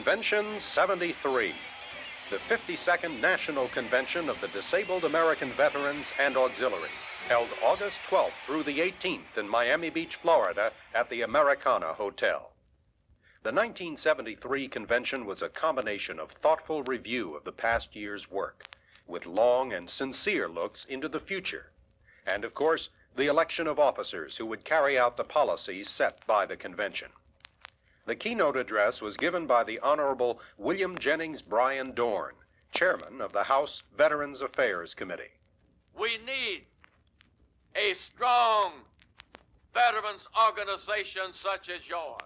Convention 73, the 52nd National Convention of the Disabled American Veterans and Auxiliary, held August 12th through the 18th in Miami Beach, Florida, at the Americana Hotel. The 1973 convention was a combination of thoughtful review of the past year's work, with long and sincere looks into the future, and, of course, the election of officers who would carry out the policies set by the convention. The keynote address was given by the Honorable William Jennings Bryan Dorn, Chairman of the House Veterans Affairs Committee. We need a strong veterans organization such as yours.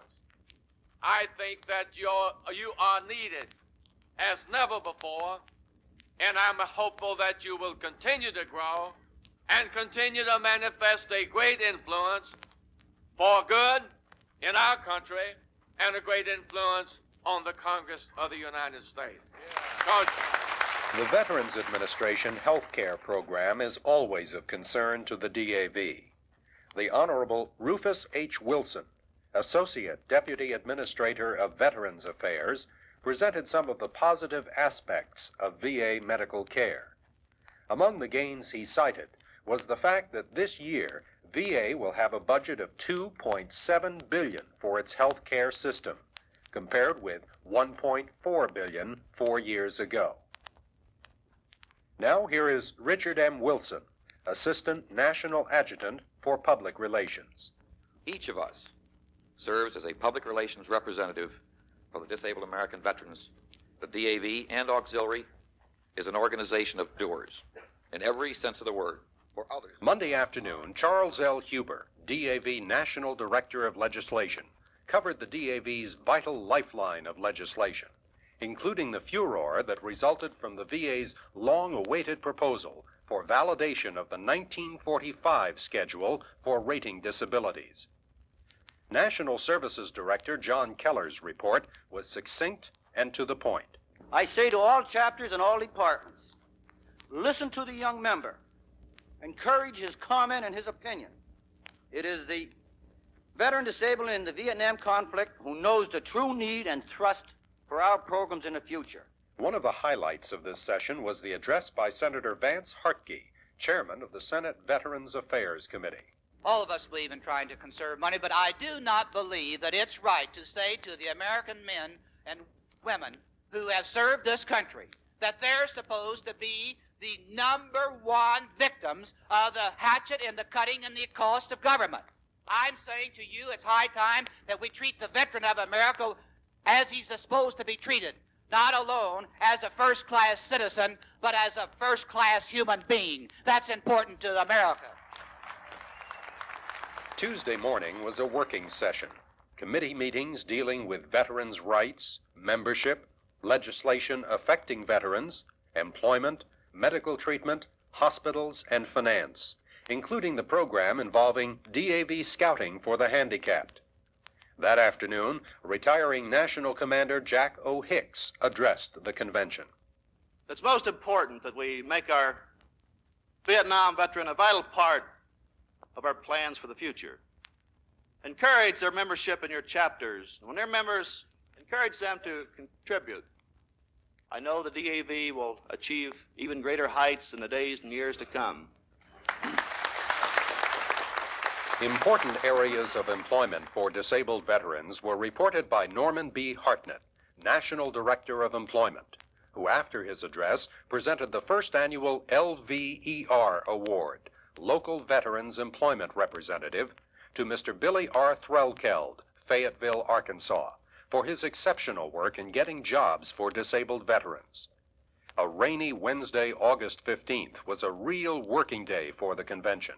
I think that you are needed as never before, and I'm hopeful that you will continue to grow and continue to manifest a great influence for good in our country and a great influence on the Congress of the United States. The Veterans Administration health care program is always of concern to the DAV. The Honorable Rufus H. Wilson, Associate Deputy Administrator of Veterans Affairs, presented some of the positive aspects of VA medical care. Among the gains he cited was the fact that this year VA will have a budget of $2.7 billion for its health care system, compared with $1.4 billion 4 years ago. Now here is Richard M. Wilson, Assistant National Adjutant for Public Relations. Each of us serves as a public relations representative for the disabled American veterans. The DAV and Auxiliary is an organization of doers, in every sense of the word, for others. Monday afternoon, Charles L. Huber, DAV National Director of Legislation, covered the DAV's vital lifeline of legislation, including the furor that resulted from the VA's long-awaited proposal for validation of the 1945 schedule for rating disabilities. National Services Director John Keller's report was succinct and to the point. I say to all chapters and all departments, listen to the young member. Encourage his comment and his opinion. It is the veteran disabled in the Vietnam conflict who knows the true need and thrust for our programs in the future. One of the highlights of this session was the address by Senator Vance Hartke, Chairman of the Senate Veterans Affairs Committee. All of us believe in trying to conserve money, but I do not believe that it's right to say to the American men and women who have served this country that they're supposed to be the #1 victims of the hatchet and the cutting and the cost of government. I'm saying to you, it's high time that we treat the veteran of America as he's supposed to be treated, not alone as a first-class citizen, but as a first-class human being. That's important to America. Tuesday morning was a working session. Committee meetings dealing with veterans' rights, membership, legislation affecting veterans, employment, medical treatment, hospitals, and finance, including the program involving DAV scouting for the handicapped. That afternoon, retiring National Commander Jack O. Hicks addressed the convention. It's most important that we make our Vietnam veteran a vital part of our plans for the future. Encourage their membership in your chapters. When they're members, encourage them to contribute. I know the DAV will achieve even greater heights in the days and years to come. Important areas of employment for disabled veterans were reported by Norman B. Hartnett, National Director of Employment, who after his address presented the first annual LVER Award, Local Veterans Employment Representative, to Mr. Billy R. Threlkeld, Fayetteville, Arkansas, for his exceptional work in getting jobs for disabled veterans. A rainy Wednesday, August 15th, was a real working day for the convention.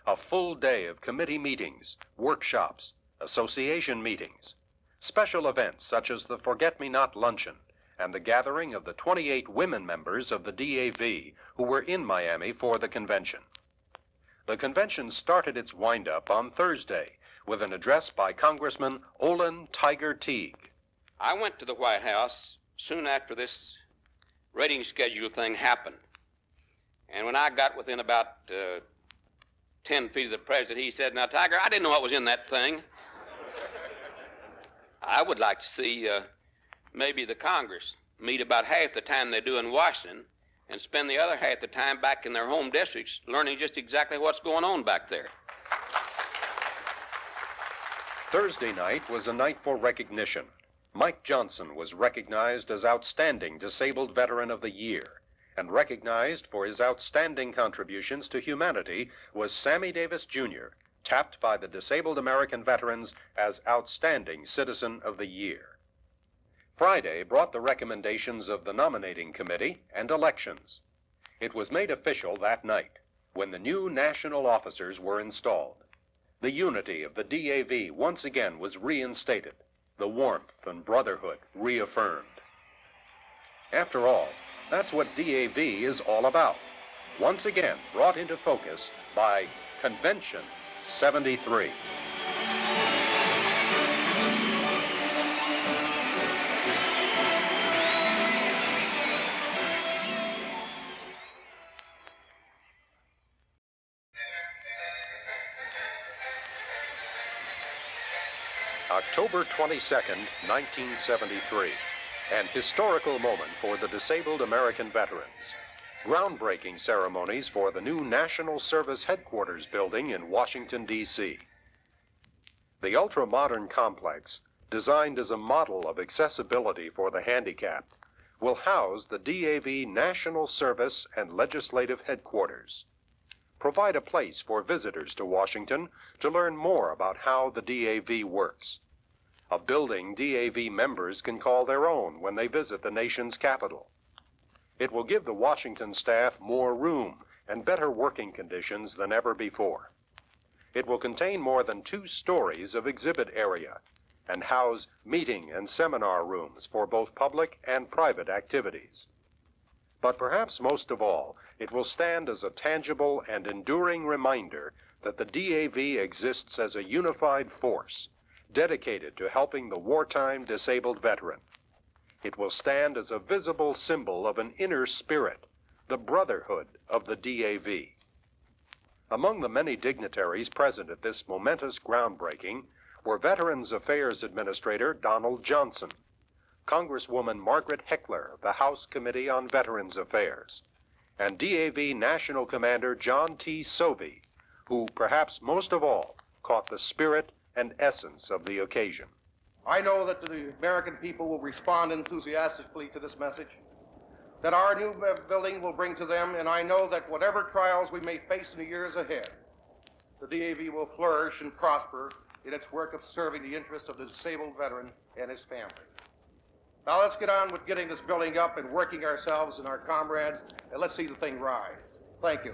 A full day of committee meetings, workshops, association meetings, special events such as the Forget-Me-Not Luncheon, and the gathering of the 28 women members of the DAV who were in Miami for the convention. The convention started its wind-up on Thursday with an address by Congressman Olin Tiger Teague. I went to the White House soon after this rating schedule thing happened. And when I got within about 10 feet of the president, he said, "Now, Tiger, I didn't know what was in that thing. I would like to see maybe the Congress meet about half the time they do in Washington and spend the other half the time back in their home districts learning just exactly what's going on back there. Thursday night was a night for recognition. Mike Johnson was recognized as Outstanding Disabled Veteran of the Year, and recognized for his outstanding contributions to humanity was Sammy Davis Jr., tapped by the Disabled American Veterans as Outstanding Citizen of the Year. Friday brought the recommendations of the nominating committee and elections. It was made official that night when the new national officers were installed. The unity of the DAV once again was reinstated, the warmth and brotherhood reaffirmed. After all, that's what DAV is all about. Once again brought into focus by Convention 73. October 22nd, 1973, an historical moment for the disabled American veterans. Groundbreaking ceremonies for the new National Service Headquarters building in Washington, D.C. The ultra-modern complex, designed as a model of accessibility for the handicapped, will house the DAV National Service and Legislative Headquarters. Provide a place for visitors to Washington to learn more about how the DAV works. A building DAV members can call their own when they visit the nation's capital. It will give the Washington staff more room and better working conditions than ever before. It will contain more than 2 stories of exhibit area and house meeting and seminar rooms for both public and private activities. But perhaps most of all, it will stand as a tangible and enduring reminder that the DAV exists as a unified force, dedicated to helping the wartime disabled veteran. It will stand as a visible symbol of an inner spirit, the brotherhood of the DAV. Among the many dignitaries present at this momentous groundbreaking were Veterans Affairs Administrator Donald Johnson, Congresswoman Margaret Heckler of the House Committee on Veterans Affairs, and DAV National Commander John T. Sovey, who perhaps most of all caught the spirit and essence of the occasion. I know that the American people will respond enthusiastically to this message, that our new building will bring to them, and I know that whatever trials we may face in the years ahead, the DAV will flourish and prosper in its work of serving the interest of the disabled veteran and his family. Now let's get on with getting this building up and working ourselves and our comrades, and let's see the thing rise. Thank you.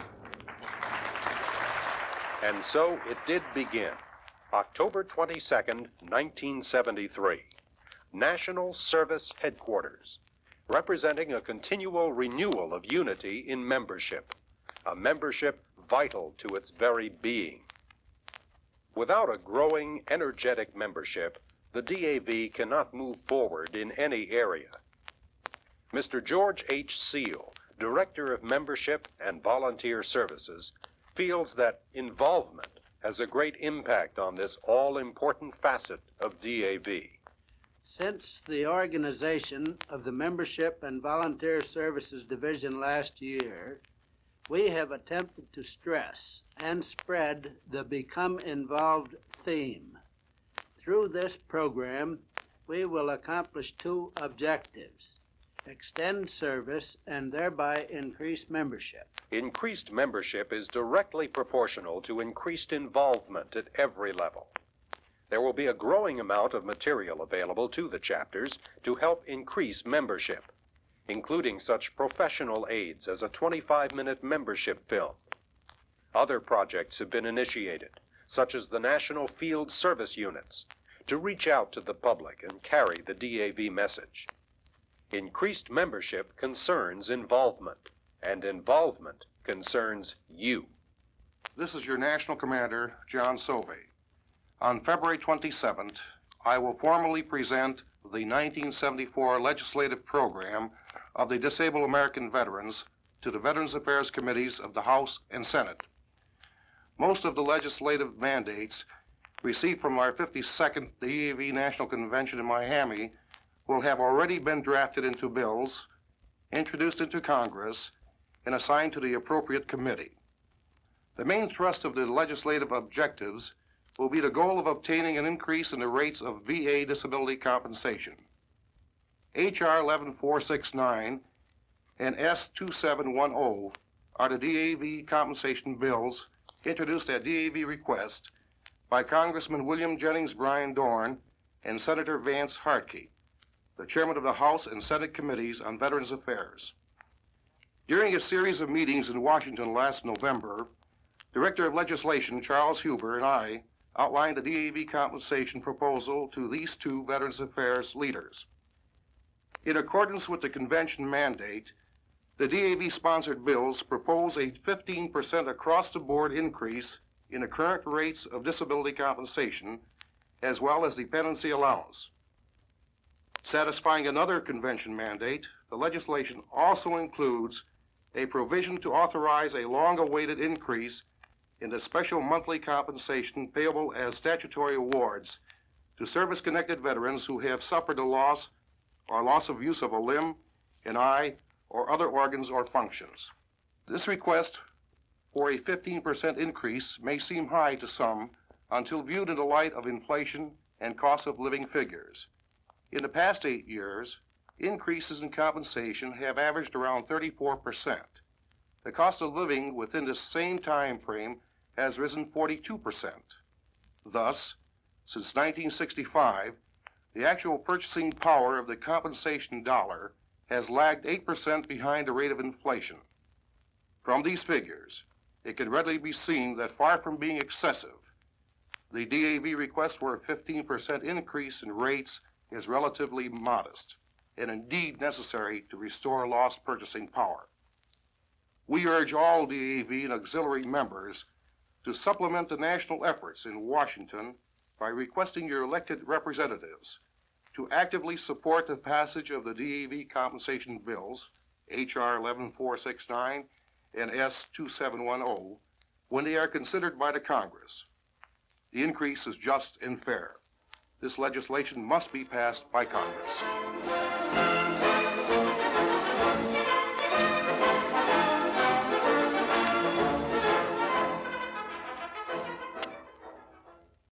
And so it did begin. October 22nd, 1973. National Service Headquarters, representing a continual renewal of unity in membership, a membership vital to its very being. Without a growing, energetic membership, the DAV cannot move forward in any area. Mr. George H. Seal, Director of Membership and Volunteer Services, feels that involvement has a great impact on this all-important facet of DAV. Since the organization of the Membership and Volunteer Services Division last year, we have attempted to stress and spread the Become Involved theme. Through this program, we will accomplish 2 objectives: extend service and thereby increase membership. Increased membership is directly proportional to increased involvement at every level. There will be a growing amount of material available to the chapters to help increase membership, including such professional aids as a 25-minute membership film. Other projects have been initiated, such as the National Field Service Units, to reach out to the public and carry the DAV message. Increased membership concerns involvement, and involvement concerns you. This is your National Commander, John Sovey. On February 27th, I will formally present the 1974 legislative program of the Disabled American Veterans to the Veterans Affairs Committees of the House and Senate. Most of the legislative mandates received from our 52nd DAV National Convention in Miami will have already been drafted into bills, introduced into Congress, and assigned to the appropriate committee. The main thrust of the legislative objectives will be the goal of obtaining an increase in the rates of VA disability compensation. H.R. 11469 and S2710 are the DAV compensation bills introduced at DAV request by Congressman William Jennings Bryan Dorn and Senator Vance Hartke, the chairman of the House and Senate Committees on Veterans Affairs. During a series of meetings in Washington last November, Director of Legislation Charles Huber and I outlined the DAV compensation proposal to these two Veterans Affairs leaders. In accordance with the convention mandate, the DAV-sponsored bills propose a 15% across-the-board increase in the current rates of disability compensation, as well as dependency allowance. Satisfying another convention mandate, the legislation also includes a provision to authorize a long-awaited increase in the special monthly compensation payable as statutory awards to service-connected veterans who have suffered a loss or loss of use of a limb, an eye, or other organs or functions. This request for a 15% increase may seem high to some until viewed in the light of inflation and cost of living figures. In the past 8 years, increases in compensation have averaged around 34%. The cost of living within the same time frame has risen 42%. Thus, since 1965, the actual purchasing power of the compensation dollar has lagged 8% behind the rate of inflation. From these figures, it can readily be seen that far from being excessive, the DAV request for a 15% increase in rates is relatively modest and indeed necessary to restore lost purchasing power. We urge all DAV and auxiliary members to supplement the national efforts in Washington by requesting your elected representatives to actively support the passage of the DAV compensation bills, H.R. 11469 and S2710, when they are considered by the Congress. The increase is just and fair. This legislation must be passed by Congress.